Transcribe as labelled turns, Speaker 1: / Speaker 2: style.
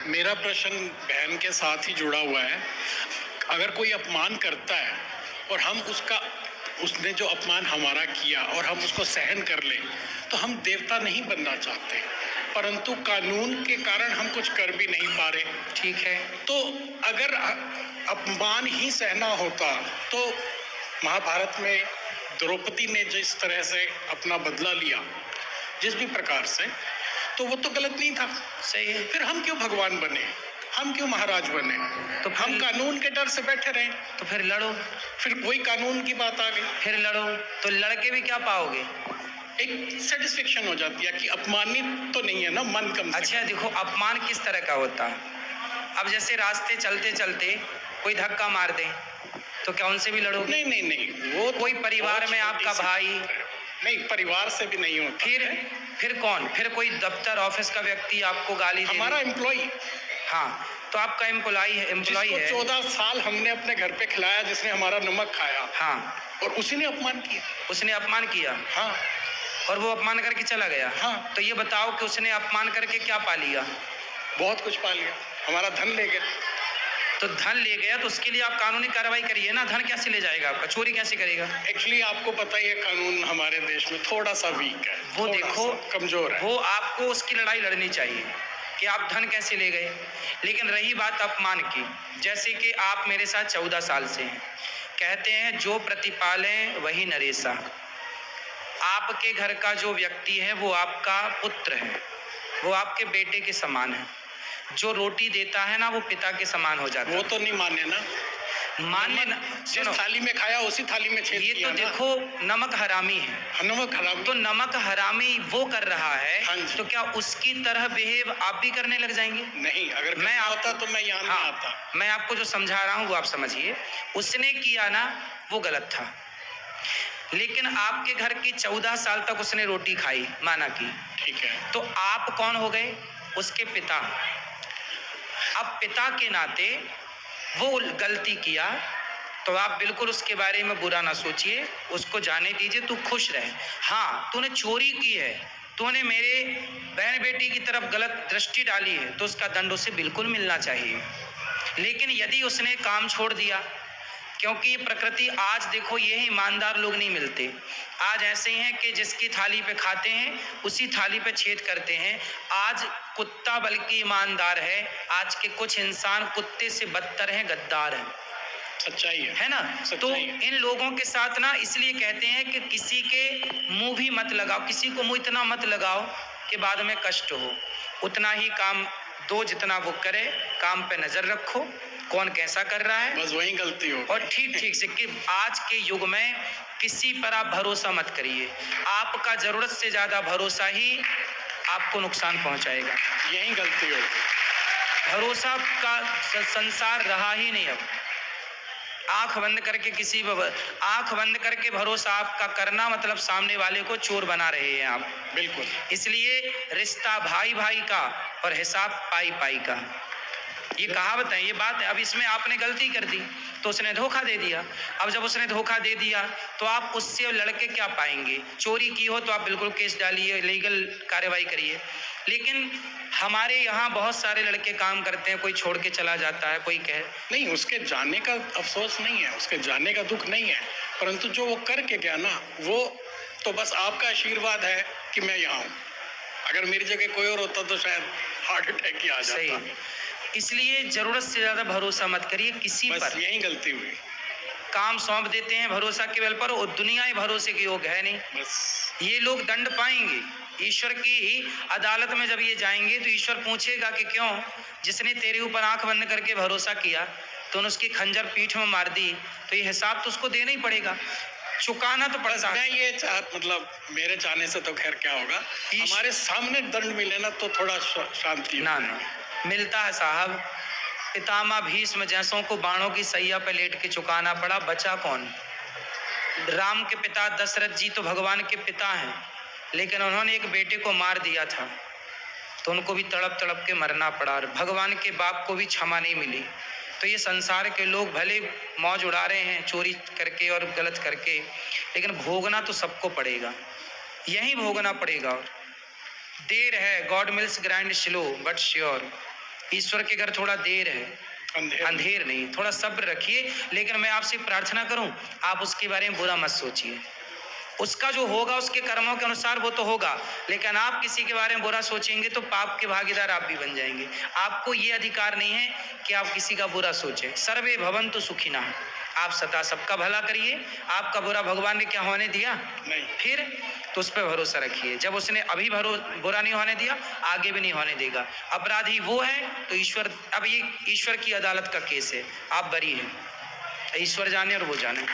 Speaker 1: मेरा प्रश्न बहन के साथ ही जुड़ा हुआ है। अगर कोई अपमान करता है और हम उसने जो अपमान हमारा किया और हम उसको सहन कर लें, तो हम देवता नहीं बनना चाहते, परंतु कानून के कारण हम कुछ कर भी नहीं पा रहे।
Speaker 2: ठीक है।
Speaker 1: तो अगर अपमान ही सहना होता तो महाभारत में द्रौपदी ने जिस तरह से अपना बदला लिया, जिस भी प्रकार से, तो वो तो गलत नहीं था।
Speaker 2: सही है।
Speaker 1: फिर हम क्यों भगवान बने, हम क्यों महाराज बने?
Speaker 2: तो
Speaker 1: हम कानून के डर से बैठे रहे,
Speaker 2: तो फिर लड़ो।
Speaker 1: फिर वही कानून की बात आ गई।
Speaker 2: फिर लड़ो तो लड़के भी क्या पाओगे?
Speaker 1: एक सेटिस्फेक्शन हो जाती है कि अपमानित तो नहीं है ना, मन कम से
Speaker 2: अच्छा देखो, अपमान किस तरह का होता है। अब जैसे रास्ते चलते चलते कोई धक्का मार दे तो क्या उनसे भी लड़ोगे?
Speaker 1: नहीं नहीं नहीं, वो
Speaker 2: कोई परिवार में आपका भाई,
Speaker 1: नहीं, परिवार से भी नहीं होता।
Speaker 2: फिर कौन? फिर कोई दफ्तर ऑफिस का व्यक्ति आपको गाली दे,
Speaker 1: हमारा एम्प्लॉई।
Speaker 2: हाँ, तो आपका एम्प्लॉई है।
Speaker 1: 14 साल हमने अपने घर पे खिलाया, जिसने हमारा नमक खाया,
Speaker 2: हाँ,
Speaker 1: और उसी ने अपमान किया।
Speaker 2: उसने अपमान किया,
Speaker 1: हाँ,
Speaker 2: और वो अपमान करके चला गया।
Speaker 1: हाँ,
Speaker 2: तो ये बताओ कि उसने अपमान करके क्या पा लिया?
Speaker 1: बहुत कुछ पा लिया, हमारा धन ले गया।
Speaker 2: तो धन ले गया तो उसके लिए आप कानूनी कार्रवाई करिए ना। धन कैसे ले जाएगा आपका? चोरी कैसे करेगा?
Speaker 1: एक्चुअली आपको पता ही है, कानून हमारे देश में थोड़ा सा वीक है,
Speaker 2: वो देखो
Speaker 1: कमजोर है।
Speaker 2: वो आपको उसकी लड़ाई लड़नी चाहिए कि आप धन कैसे ले गए। लेकिन रही बात अपमान की, जैसे कि आप मेरे साथ 14 साल से हैं, कहते हैं जो प्रतिपालें वही नरेसा। आपके घर का जो व्यक्ति है वो आपका पुत्र है, वो आपके बेटे के समान है। जो रोटी देता है ना वो पिता के समान हो जाता है।
Speaker 1: वो तो नहीं माने ना,
Speaker 2: माने ना,
Speaker 1: जिस थाली में खाया उसी थाली में छेद
Speaker 2: ये
Speaker 1: किया
Speaker 2: तो
Speaker 1: ना।
Speaker 2: देखो नमक हरामी है।
Speaker 1: नमक हरामी,
Speaker 2: तो नमक हरामी वो कर रहा है,
Speaker 1: हाँ जी।
Speaker 2: तो क्या उसकी तरह बिहेव आप भी करने लग जाएंगे?
Speaker 1: नहीं, अगर
Speaker 2: मैं
Speaker 1: आता तो मैं यहाँ नहीं आता।
Speaker 2: मैं आपको जो समझा रहा हूँ वो आप समझिए। उसने किया ना वो गलत था, लेकिन आपके घर की 14 साल तक उसने रोटी खाई, माना की,
Speaker 1: ठीक है।
Speaker 2: तो आप कौन हो गए? उसके पिता। अब पिता के नाते वो गलती किया तो आप बिल्कुल उसके बारे में बुरा ना सोचिए, उसको जाने दीजिए, तू खुश रहे। हाँ, तूने चोरी की है, तूने मेरे बहन बेटी की तरफ गलत दृष्टि डाली है, तो उसका दंड उसे बिल्कुल मिलना चाहिए। लेकिन यदि उसने काम छोड़ दिया, क्योंकि प्रकृति, आज देखो ये ईमानदार लोग नहीं मिलते। आज ऐसे ही हैं कि जिसकी थाली पे खाते हैं उसी थाली पे छेद करते हैं। आज कुत्ता बल्कि ईमानदार है, आज के कुछ इंसान कुत्ते से बदतर हैं, गद्दार हैं।
Speaker 1: सच्चाई
Speaker 2: है ना? तो
Speaker 1: है।
Speaker 2: इन लोगों के साथ ना इसलिए कहते हैं कि किसी के मुंह भी मत लगाओ, किसी को मुंह इतना मत लगाओ कि बाद में कष्ट हो। उतना ही काम दो जितना वो करे, काम पे नजर रखो कौन कैसा कर रहा है,
Speaker 1: बस वही गलती हो।
Speaker 2: और ठीक ठीक से कि आज के युग में किसी पर आप भरोसा मत करिए। आपका जरूरत से ज्यादा भरोसा ही आपको नुकसान पहुंचाएगा।
Speaker 1: यही गलती हो।
Speaker 2: भरोसा का संसार रहा ही नहीं। अब आंख बंद करके भरोसा आपका करना मतलब सामने वाले को चोर बना रहे हैं आप।
Speaker 1: बिल्कुल।
Speaker 2: इसलिए रिश्ता भाई भाई का और हिसाब पाई पाई का, ये कहावत है, ये बात है। अब इसमें आपने गलती कर दी तो उसने धोखा दे दिया। अब जब उसने धोखा दे दिया तो आप उससे लड़के क्या पाएंगे? चोरी की हो तो आप बिल्कुल केस डालिए, लीगल कार्रवाई करिए। लेकिन हमारे यहाँ बहुत सारे लड़के काम करते हैं, कोई छोड़ के चला जाता है, कोई कहे
Speaker 1: नहीं, उसके जाने का अफसोस नहीं है, उसके जाने का दुख नहीं है, परंतु जो वो करके गया ना, वो तो बस आपका आशीर्वाद है कि मैं यहाँ हूँ। अगर मेरी जगह कोई और होता तो शायद हार्ट अटैक ही आ जाता।
Speaker 2: इसलिए जरूरत से ज्यादा भरोसा मत करिए किसी पर।
Speaker 1: यही गलती हुई।
Speaker 2: काम सौंप देते हैं भरोसा के बल पर, और दुनिया ही भरोसे के योग है नहीं।
Speaker 1: बस
Speaker 2: ये लोग दंड पाएंगे ईश्वर की अदालत में। जब ये जाएंगे तो ईश्वर पूछेगा कि क्यों, जिसने तेरे ऊपर आंख बंद करके भरोसा किया तो उसकी खंजर पीठ में मार दी, तो ये हिसाब तो उसको देना ही पड़ेगा, चुकाना तो पड़ता है।
Speaker 1: ये मतलब मेरे चाहने से तो खैर क्या होगा, हमारे सामने दंड मिले ना तो थोड़ा शांति
Speaker 2: ना मिलता है साहब। पितामह भीष्म जैसों को बाणों की सैया पे लेट के चुकाना पड़ा, बचा कौन? राम के पिता दशरथ जी तो भगवान के पिता हैं, लेकिन उन्होंने एक बेटे को मार दिया था तो उनको भी तड़प तड़प के मरना पड़ा, और भगवान के बाप को भी क्षमा नहीं मिली। तो ये संसार के लोग भले मौज उड़ा रहे हैं चोरी करके और गलत करके, लेकिन भोगना तो सबको पड़ेगा, यही भोगना पड़ेगा। और देर है, god mills grind slow but sure. ईश्वर के घर थोड़ा देर है, अंधेर नहीं, थोड़ा सब्र रखिए। लेकिन मैं आपसे प्रार्थना करूं, आप उसके बारे में बुरा मत सोचिए। उसका जो होगा उसके कर्मों के अनुसार वो तो होगा, लेकिन आप किसी के बारे में बुरा सोचेंगे तो पाप के भागीदार आप भी बन जाएंगे। आपको ये अधिकार नहीं है कि आप किसी का बुरा सोचें। सर्वे भवन्तु सुखिनः, आप सदा सबका भला करिए। आपका बुरा भगवान ने क्या होने दिया?
Speaker 1: नहीं।
Speaker 2: फिर तो उस पर भरोसा रखिए। जब उसने अभी बुरा नहीं होने दिया, आगे भी नहीं होने देगा। अपराधी वो है तो ईश्वर, अब ये ईश्वर की अदालत का केस है, आप बरी हैं। ईश्वर जाने और वो जाने।